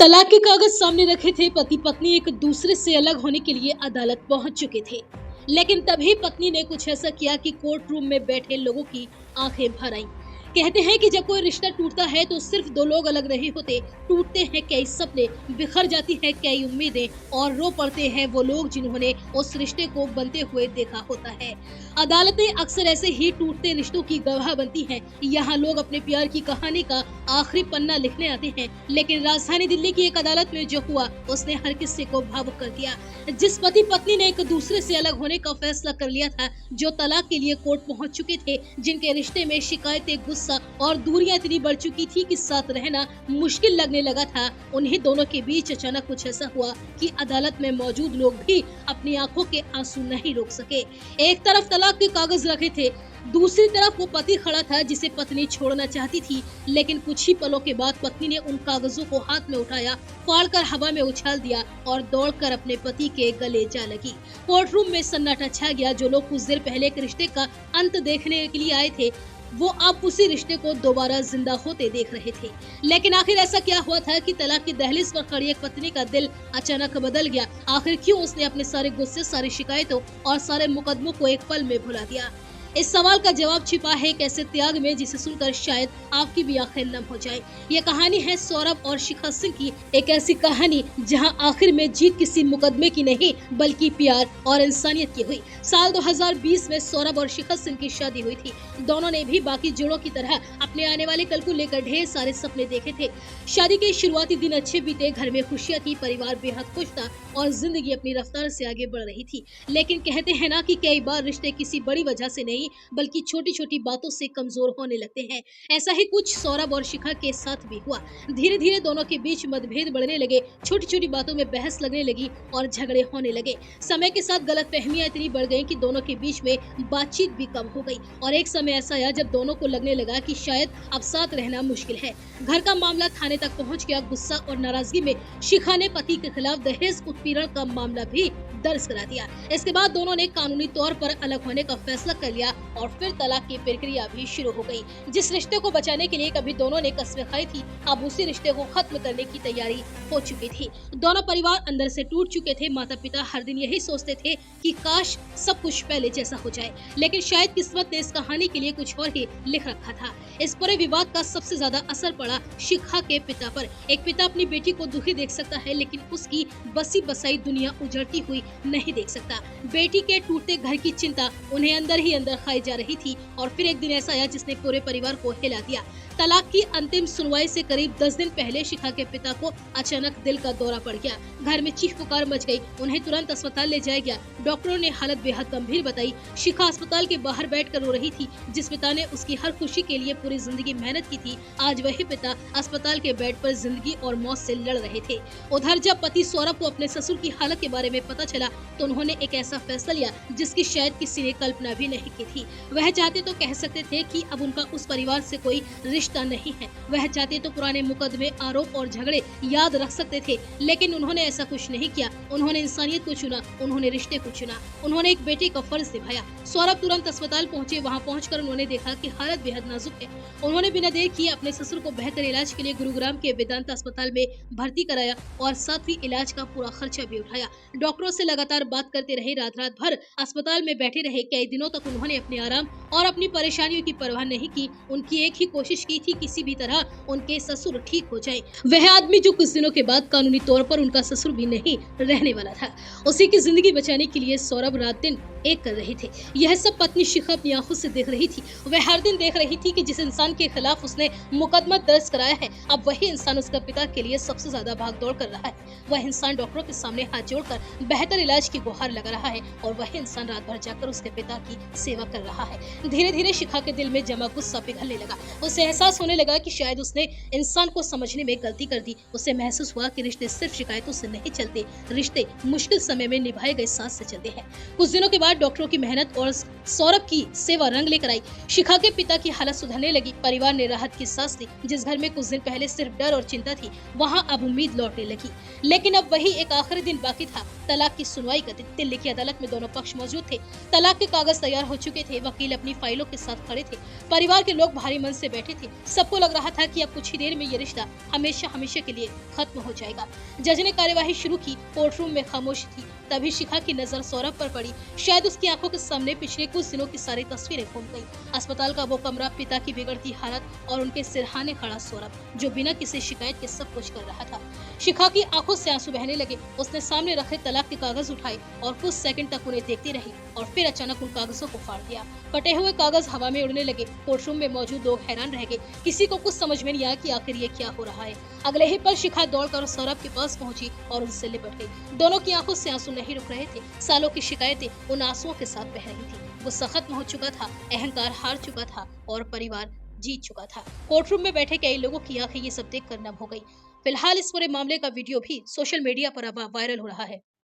तलाक के कागज सामने रखे थे। पति पत्नी एक दूसरे से अलग होने के लिए अदालत पहुंच चुके थे, लेकिन तभी पत्नी ने कुछ ऐसा किया कि कोर्ट रूम में बैठे लोगों की आंखें भर आईं। कहते हैं कि जब कोई रिश्ता टूटता है तो सिर्फ दो लोग अलग नहीं होते, टूटते हैं कई सपने, बिखर जाती है कई उम्मीदें और रो पड़ते हैं वो लोग जिन्होंने उस रिश्ते को बनते हुए देखा होता है। अदालतें अक्सर ऐसे ही टूटते रिश्तों की गवाह बनती हैं। यहाँ लोग अपने प्यार की कहानी का आखिरी पन्ना लिखने आते हैं, लेकिन राजधानी दिल्ली की एक अदालत में जो हुआ उसने हर किसी को भावुक कर दिया। जिस पति पत्नी ने एक दूसरे से अलग होने का फैसला कर लिया था, जो तलाक के लिए कोर्ट पहुंच चुके थे, जिनके रिश्ते में शिकायतें, गुस्सा और दूरियां इतनी बढ़ चुकी थी कि साथ रहना मुश्किल लगने लगा था, उन्हीं दोनों के बीच अचानक कुछ ऐसा हुआ कि अदालत में मौजूद लोग भी अपनी आंखों के आंसू नहीं रोक सके। एक तरफ तलाक के कागज रखे थे, दूसरी तरफ वो पति खड़ा था जिसे पत्नी छोड़ना चाहती थी, लेकिन कुछ ही पलों के बाद पत्नी ने उन कागजों को हाथ में उठाया, फाड़कर हवा में उछाल दिया और दौड़कर अपने पति के गले जा लगी। कोर्ट रूम में सन्नाटा छा गया। जो लोग कुछ देर पहले एक रिश्ते का अंत देखने के लिए आए थे, वो अब उसी रिश्ते को दोबारा जिंदा होते देख रहे थे। लेकिन आखिर ऐसा क्या हुआ था कि तलाक की दहलीज पर खड़ी एक पत्नी का दिल अचानक बदल गया? आखिर क्यों उसने अपने सारे गुस्से, सारी शिकायतों और सारे मुकदमों को एक पल में भुला दिया? इस सवाल का जवाब छिपा है एक ऐसे त्याग में जिसे सुनकर शायद आपकी भी आंखें नम हो जाए। ये कहानी है सौरभ और शिखा सिंह की, एक ऐसी कहानी जहां आखिर में जीत किसी मुकदमे की नहीं बल्कि प्यार और इंसानियत की हुई। साल 2020 में सौरभ और शिखा सिंह की शादी हुई थी। दोनों ने भी बाकी जोड़ों की तरह अपने आने वाले कल को लेकर ढेर सारे सपने देखे थे। शादी के शुरुआती दिन अच्छे बीते, घर में खुशियां थी, परिवार बेहद खुश था और जिंदगी अपनी रफ्तार से आगे बढ़ रही थी। लेकिन कहते हैं ना कि कई बार रिश्ते किसी बड़ी वजह से नहीं बल्कि छोटी छोटी बातों से कमजोर होने लगते हैं। ऐसा ही कुछ सौरभ और शिखा के साथ भी हुआ। धीरे धीरे दोनों के बीच मतभेद बढ़ने लगे, छोटी छोटी बातों में बहस लगने लगी और झगड़े होने लगे। समय के साथ गलतफहमियां इतनी बढ़ गईं कि दोनों के बीच में बातचीत भी कम हो गई और एक समय ऐसा आया जब दोनों को लगने लगा कि शायद अब साथ रहना मुश्किल है। घर का मामला थाने तक पहुंच गया। गुस्सा और नाराजगी में शिखा ने पति के खिलाफ दहेज उत्पीड़न का मामला भी दर्ज करा दिया। इसके बाद दोनों ने कानूनी तौर पर अलग होने का फैसला कर लिया और फिर तलाक की प्रक्रिया भी शुरू हो गई। जिस रिश्ते को बचाने के लिए कभी दोनों ने कस्में खाई थी, अब उसी रिश्ते को खत्म करने की तैयारी हो चुकी थी। दोनों परिवार अंदर से टूट चुके थे। माता पिता हर दिन यही सोचते थे कि काश सब कुछ पहले जैसा हो जाए, लेकिन शायद किस्मत ने इस कहानी के लिए कुछ और ही लिख रखा था। इस पूरे विवाद का सबसे ज्यादा असर पड़ा शिखा के पिता पर। एक पिता अपनी बेटी को दुखी देख सकता है, लेकिन उसकी बसी बसाई दुनिया उजड़ती हुई नहीं देख सकता। बेटी के टूटते घर की चिंता उन्हें अंदर ही अंदर खाई जा रही थी और फिर एक दिन ऐसा आया जिसने पूरे परिवार को हिला दिया। तलाक की अंतिम सुनवाई से करीब 10 दिन पहले शिखा के पिता को अचानक दिल का दौरा पड़ गया। घर में चीख पुकार मच गई। उन्हें तुरंत अस्पताल ले जाया गया। डॉक्टरों ने हालत बेहद गंभीर बताई। शिखा अस्पताल के बाहर बैठकर रो रही थी। जिस पिता ने उसकी हर खुशी के लिए पूरी जिंदगी मेहनत की थी, आज वही पिता अस्पताल के बेड पर जिंदगी और मौत से लड़ रहे थे। उधर जब पति सौरभ को अपने ससुर की हालत के बारे में पता चला तो उन्होंने एक ऐसा फैसला लिया जिसकी शायद किसी ने कल्पना भी नहीं की थी। वह चाहते तो कह सकते थे कि अब उनका उस परिवार से कोई रिश्ता नहीं है। वह चाहते तो पुराने मुकदमे, आरोप और झगड़े याद रख सकते थे, लेकिन उन्होंने ऐसा कुछ नहीं किया। उन्होंने इंसानियत को चुना, उन्होंने रिश्ते को चुना, उन्होंने एक बेटे का फर्ज निभाया। सौरभ तुरंत अस्पताल पहुंचे। वहां पहुंचकर उन्होंने देखा कि हालत बेहद नाजुक है। उन्होंने बिना देर किए अपने ससुर को बेहतर इलाज के लिए गुरुग्राम के वेदांत अस्पताल में भर्ती कराया और साथ ही इलाज का पूरा खर्चा भी उठाया। डॉक्टरों से लगातार बात करते रहे, रात भर अस्पताल में बैठे रहे। कई दिनों तक उन्होंने अपने आराम और अपनी परेशानियों की परवाह नहीं की। उनकी एक ही कोशिश की थी, किसी भी तरह उनके ससुर ठीक हो जाएं। वह आदमी जो कुछ दिनों के बाद कानूनी तौर पर उनका ससुर भी नहीं रहने वाला था। उसी की जिंदगी बचाने के लिए सौरभ रात दिन एक कर रहे थे। यह सब पत्नी शिखा अपनी आंखों से देख रही थी। वह हर दिन देख रही थी कि जिस इंसान के खिलाफ उसने मुकदमा दर्ज कराया है, अब वही इंसान उसका पिता के लिए सबसे ज्यादा भागदौड़ कर रहा है। वह इंसान डॉक्टरों के सामने हाथ जोड़कर बेहतर इलाज की गुहार लगा रहा है और वही इंसान रात भर जाकर उसके पिता की सेवा कर रहा है। धीरे धीरे शिखा के दिल में जमा गुस्सा पिघलने लगा। उसे एहसास होने लगा कि शायद उसने इंसान को समझने में गलती कर दी। उसे महसूस हुआ कि रिश्ते सिर्फ शिकायतों से नहीं चलते, रिश्ते मुश्किल समय में निभाए गए साथ से चलते हैं। कुछ दिनों के बाद डॉक्टरों की मेहनत और सौरभ की सेवा रंग लेकर आई। शिखा के पिता की हालत सुधरने लगी। परिवार ने राहत की सांस ली। जिस घर में कुछ दिन पहले सिर्फ डर और चिंता थी, वहां अब उम्मीद लौटने लगी। लेकिन अब वही एक आखिरी दिन बाकी था, तलाक की सुनवाई का दिन। दिल्ली की अदालत में दोनों पक्ष मौजूद थे। तलाक के कागज तैयार हो चुके थे। वकील अपनी फाइलों के साथ खड़े थे। परिवार के लोग भारी मन से बैठे थे। सबको लग रहा था कि अब कुछ ही देर में ये रिश्ता हमेशा हमेशा के लिए खत्म हो जाएगा। जज ने कार्यवाही शुरू की। कोर्ट रूम में खामोशी थी। तभी शिखा की नजर सौरभ पर पड़ी। शायद उसकी आंखों के सामने पिछले कुछ दिनों की सारी तस्वीरें घूम गई। अस्पताल का वो कमरा, पिता की बिगड़ती हालत और उनके सिरहाने खड़ा सौरभ, जो बिना किसी शिकायत के सब कुछ कर रहा था। शिखा की आंखों से आंसू बहने लगे। उसने सामने रखे तलाक के कागज उठाए और कुछ सेकंड तक उन्हें देखती रही और फिर अचानक उन कागजों को फाड़ दिया। कटे हुए कागज हवा में उड़ने लगे। कोर्टरूम में मौजूद लोग हैरान रह गए। किसी को कुछ समझ में नहीं आया कि आखिर ये क्या हो रहा है। अगले ही पल शिखा दौड़कर सौरभ के पास पहुंची और उनसे लिपट गई। दोनों की आंखों से आंसू नहीं रुक रहे थे। सालों की शिकायतें उन आंसुओं के साथ बह रही थी। गुस्सा खत्म हो चुका था, अहंकार हार चुका था और परिवार जीत चुका था। कोर्टरूम में बैठे कई लोगों की आंखें ये सब देखकर नम हो गई। फिलहाल इस पूरे मामले का वीडियो भी सोशल मीडिया पर अब वायरल हो रहा है।